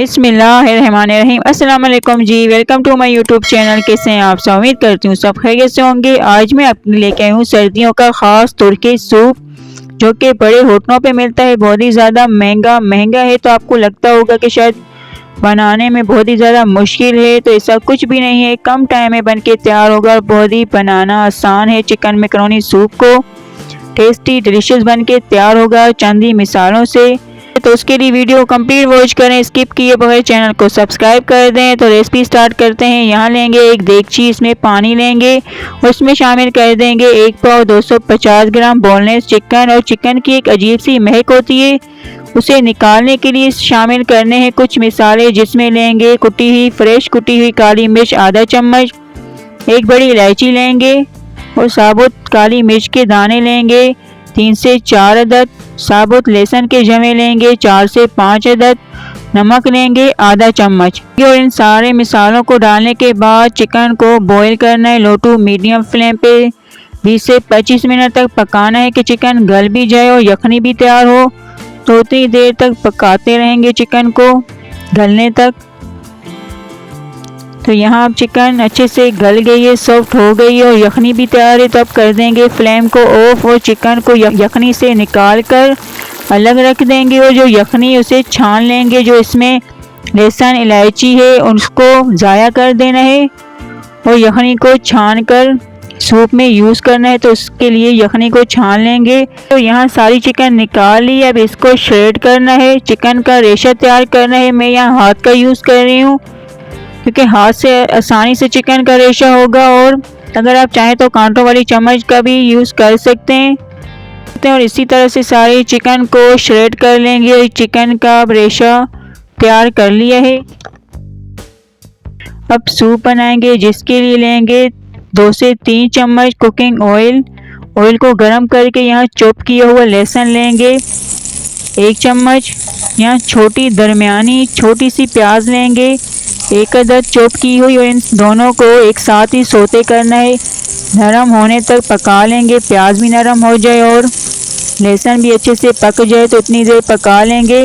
बिस्मिल्लाहिर्रहमानिर्रहीम। अस्सलाम वालेकुम जी, welcome to my YouTube channel. कैसे हैं आप सब? उम्मीद करती हूँ सब खैरियत से होंगे। आज मैं अपने लेके आई हूँ सर्दियों का ख़ास तुर्की सूप, जो कि बड़े होटलों पे मिलता है। बहुत ही ज़्यादा महंगा है, तो आपको लगता होगा कि शायद बनाने में बहुत ही ज़्यादा मुश्किल है, तो ऐसा कुछ भी नहीं है। कम टाइम में बन के तैयार होगा और बहुत ही बनाना आसान है। चिकन मैकरोनी सूप को टेस्टी डिलीशियस बन के तैयार होगा चंद ही मिसालों से। तो उसके लिए वीडियो कंप्लीट वॉच करें, स्किप किए बगैर चैनल को सब्सक्राइब कर दें। तो रेसिपी स्टार्ट करते हैं। यहाँ लेंगे एक देगची, इसमें पानी लेंगे, उसमें शामिल कर देंगे 1 पाव 250 ग्राम बोनलेस चिकन। और चिकन की एक अजीब सी महक होती है, उसे निकालने के लिए शामिल करने हैं कुछ मिसाले, जिसमें लेंगे फ्रेश कुटी हुई काली मिर्च आधा चम्मच, एक बड़ी इलायची लेंगे और साबुत काली मिर्च के दाने लेंगे 3 से 4 अदद, साबुत लहसुन के जमे लेंगे 4 से 5 अदद, नमक लेंगे आधा चम्मच। और इन सारे मिसालों को डालने के बाद चिकन को बॉईल करना है लो टू मीडियम फ्लेम पे। 20 से 25 मिनट तक पकाना है कि चिकन गल भी जाए और यखनी भी तैयार हो। तो उतनी देर तक पकाते रहेंगे चिकन को गलने तक। तो यहाँ अब चिकन अच्छे से गल गई है, सॉफ्ट हो गई है और यखनी भी तैयार है। तो अब कर देंगे फ्लेम को ऑफ और चिकन को यखनी से निकाल कर अलग रख देंगे। और जो यखनी उसे छान लेंगे, जो इसमें लहसुन इलायची है उसको ज़ाया कर देना है और यखनी को छान कर सूप में यूज़ करना है। तो उसके लिए यखनी को छान लेंगे। तो यहाँ सारी चिकन निकाल ली, अब इसको श्रेड करना है, चिकन का रेशा तैयार करना है। मैं यहाँ हाथ का यूज़ कर रही हूँ, क्योंकि हाथ से आसानी से चिकन का रेशा होगा। और अगर आप चाहें तो कांटों वाली चम्मच का भी यूज़ कर सकते हैं। और इसी तरह से सारी चिकन को श्रेड कर लेंगे और चिकन का रेशा तैयार कर लिया है। अब सूप बनाएंगे, जिसके लिए लेंगे 2 से 3 चम्मच कुकिंग ऑयल को गर्म करके यहाँ चॉप किया हुआ लहसुन लेंगे 1 चम्मच। यहाँ छोटी सी प्याज लेंगे 1 अदद चॉप की हुई, और इन दोनों को एक साथ ही सोते करना है, नरम होने तक पका लेंगे। प्याज भी नरम हो जाए और लहसुन भी अच्छे से पक जाए, तो इतनी देर पका लेंगे।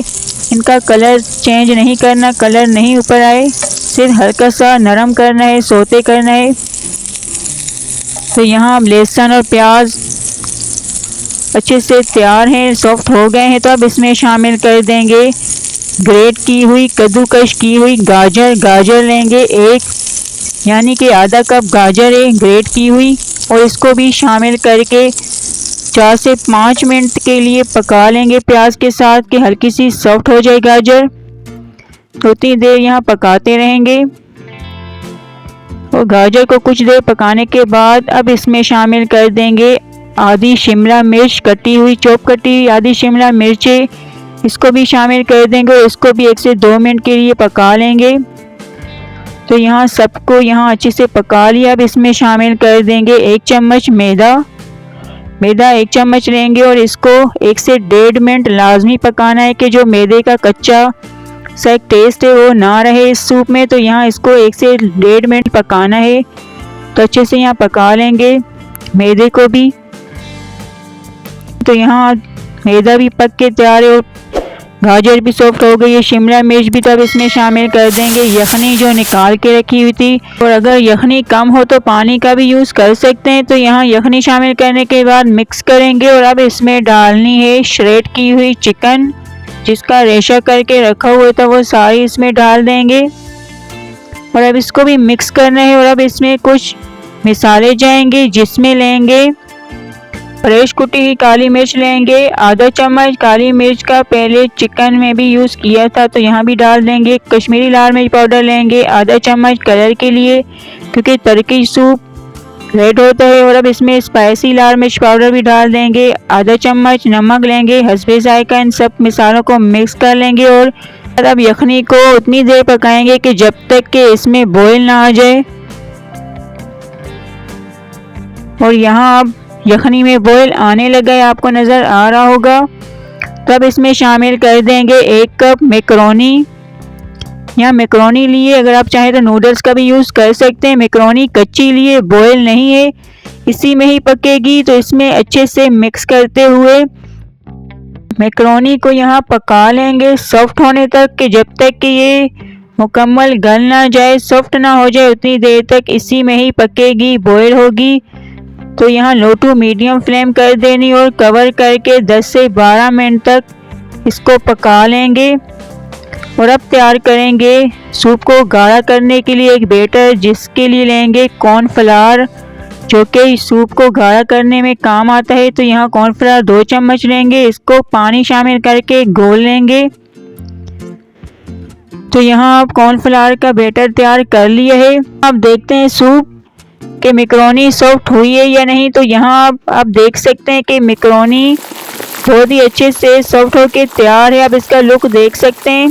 इनका कलर चेंज नहीं करना, कलर नहीं ऊपर आए, सिर्फ हल्का सा नरम करना है, सोते करना है। तो यहाँ अब लहसुन और प्याज अच्छे से तैयार हैं, सॉफ्ट हो गए हैं। तो अब इसमें शामिल कर देंगे ग्रेट की हुई कद्दूकश की हुई गाजर लेंगे 1, यानी कि आधा कप गाजर है ग्रेट की हुई, और इसको भी शामिल करके 4 से 5 मिनट के लिए पका लेंगे प्याज के साथ, कि हल्की सी सॉफ्ट हो जाए गाजर। तो उतनी देर यहाँ पकाते रहेंगे। और गाजर को कुछ देर पकाने के बाद अब इसमें शामिल कर देंगे आधी शिमला मिर्च चॉप कटी हुई आधी शिमला मिर्चें, इसको भी शामिल कर देंगे और इसको भी 1 से 2 मिनट के लिए पका लेंगे। तो यहाँ सबको अच्छे से पका लिया। अब इसमें शामिल कर देंगे 1 चम्मच मैदा 1 चम्मच लेंगे और इसको 1 से 1.5 मिनट लाजमी पकाना है, कि जो मैदे का कच्चा सा एक टेस्ट है वो ना रहे इस सूप में। तो यहाँ इसको 1 से 1.5 मिनट पकाना है। तो अच्छे से यहाँ पका लेंगे मैदे को भी। तो यहाँ मैदा भी पक के तैयार है और गाजर भी सॉफ्ट हो गई है, शिमला मिर्च भी। तो अब इसमें शामिल कर देंगे यखनी जो निकाल के रखी हुई थी, और अगर यखनी कम हो तो पानी का भी यूज़ कर सकते हैं। तो यहाँ यखनी शामिल करने के बाद मिक्स करेंगे और अब इसमें डालनी है श्रेड की हुई चिकन, जिसका रेशा करके रखा हुआ था वो सारी इसमें डाल देंगे और अब इसको भी मिक्स करना है। और अब इसमें कुछ मिसाले जाएंगे, जिसमें लेंगे फ्रेश कुटी हुई काली मिर्च लेंगे आधा चम्मच। काली मिर्च का पहले चिकन में भी यूज़ किया था, तो यहाँ भी डाल देंगे। कश्मीरी लाल मिर्च पाउडर लेंगे आधा चम्मच कलर के लिए, क्योंकि तुर्की सूप रेड होता है। और अब इसमें स्पाइसी लाल मिर्च पाउडर भी डाल देंगे आधा चम्मच। नमक लेंगे हस्बे जायका। इन सब मिसालों को मिक्स कर लेंगे और अब यखनी को उतनी देर पकाएंगे कि जब तक कि इसमें बॉईल ना आ जाए। और यहाँ अब यखनी में बॉईल आने लगा है, आपको नज़र आ रहा होगा। तब इसमें शामिल कर देंगे 1 कप मैकरोनी। यहाँ मैकरोनी लिए, अगर आप चाहें तो नूडल्स का भी यूज़ कर सकते हैं। मैकरोनी कच्ची लिए, बॉयल नहीं है, इसी में ही पकेगी। तो इसमें अच्छे से मिक्स करते हुए मैक्रोनी को यहाँ पका लेंगे सॉफ्ट होने तक, कि जब तक कि ये मुकम्मल गल ना जाए, सॉफ्ट ना हो जाए, उतनी देर तक इसी में ही पकेगी, बॉयल होगी। तो यहाँ लो टू मीडियम फ्लेम कर देनी और कवर करके 10 से 12 मिनट तक इसको पका लेंगे। और अब तैयार करेंगे सूप को गाढ़ा करने के लिए एक बैटर, जिसके लिए लेंगे कॉर्नफ्लावर, जो कि सूप को गाढ़ा करने में काम आता है। तो यहाँ कॉर्नफ्लावर 2 चम्मच लेंगे, इसको पानी शामिल करके घोल लेंगे। तो यहाँ आप कॉर्नफ्लावर का बैटर तैयार कर लिया है। अब देखते हैं सूप कि मैक्रोनी सॉफ्ट हुई है या नहीं। तो यहाँ आप देख सकते हैं कि मैक्रोनी बहुत ही अच्छे से सॉफ्ट होकर तैयार है। आप इसका लुक देख सकते हैं,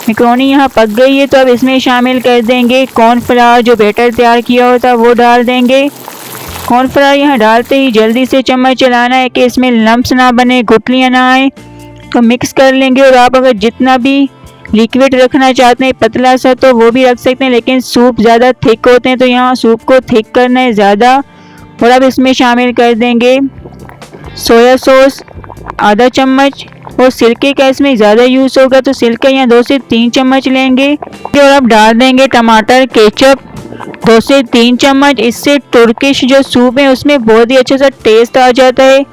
मैक्रोनी यहाँ पक गई है। तो अब इसमें शामिल कर देंगे कॉर्नफ्लावर, जो बैटर तैयार किया होता वो डाल देंगे। कॉर्नफ्लावर यहाँ डालते ही जल्दी से चम्मच चलाना है कि इसमें लम्प्स ना बने, गुठलियाँ ना आए। तो मिक्स कर लेंगे। और आप अगर जितना भी लिक्विड रखना चाहते हैं पतला सा, तो वो भी रख सकते हैं, लेकिन सूप ज़्यादा थिक होते हैं, तो यहाँ सूप को थिक करना है ज़्यादा। और अब इसमें शामिल कर देंगे सोया सॉस आधा चम्मच, और सिरके का इसमें ज़्यादा यूज़ होगा, तो सिरका यहाँ 2 से 3 चम्मच लेंगे। और अब डाल देंगे टमाटर केचप 2 से 3 चम्मच। इससे तुर्किश जो सूप है उसमें बहुत ही अच्छा सा टेस्ट आ जाता है।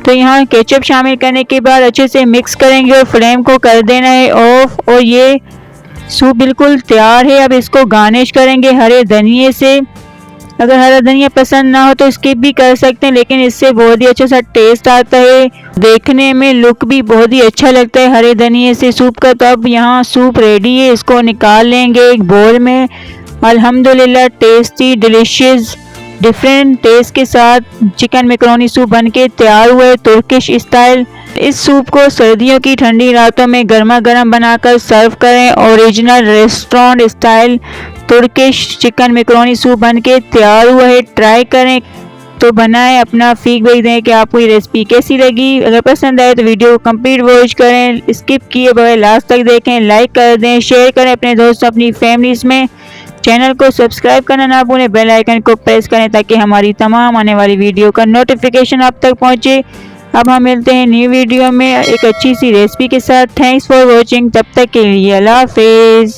तो यहाँ केचप शामिल करने के बाद अच्छे से मिक्स करेंगे और फ्लेम को कर देना है ऑफ। और ये सूप बिल्कुल तैयार है। अब इसको गार्निश करेंगे हरे धनिए से। अगर हरा धनिया पसंद ना हो तो स्किप भी कर सकते हैं, लेकिन इससे बहुत ही अच्छा सा टेस्ट आता है, देखने में लुक भी बहुत ही अच्छा लगता है हरे धनिए से सूप का। तो अब यहाँ सूप रेडी है, इसको निकाल लेंगे एक बोल में। अल्हम्दुलिल्लाह टेस्टी डिलीशियस डिफरेंट टेस्ट के साथ चिकन मैक्रोनी सूप बनके तैयार हुआ है तुर्किश स्टाइल। इस सूप को सर्दियों की ठंडी रातों में गर्मा गर्म बनाकर सर्व करें। Original restaurant style Turkish chicken macaroni soup बनके तैयार हुआ है, ट्राई करें। तो बनाएं, अपना फीडबैक दें कि आपको ये रेसिपी कैसी लगी। अगर पसंद आए तो वीडियो को कंप्लीट वॉच करें, स्किप किए बगैर लास्ट तक देखें, लाइक कर दें, शेयर करें अपने दोस्तों अपनी फैमिलीज में। चैनल को सब्सक्राइब करना ना भूलें, बेल आइकन को प्रेस करें ताकि हमारी तमाम आने वाली वीडियो का नोटिफिकेशन आप तक पहुंचे। अब हम मिलते हैं न्यू वीडियो में एक अच्छी सी रेसिपी के साथ। थैंक्स फॉर वॉचिंग, तब तक के लिए अल्लाह हाफिज़।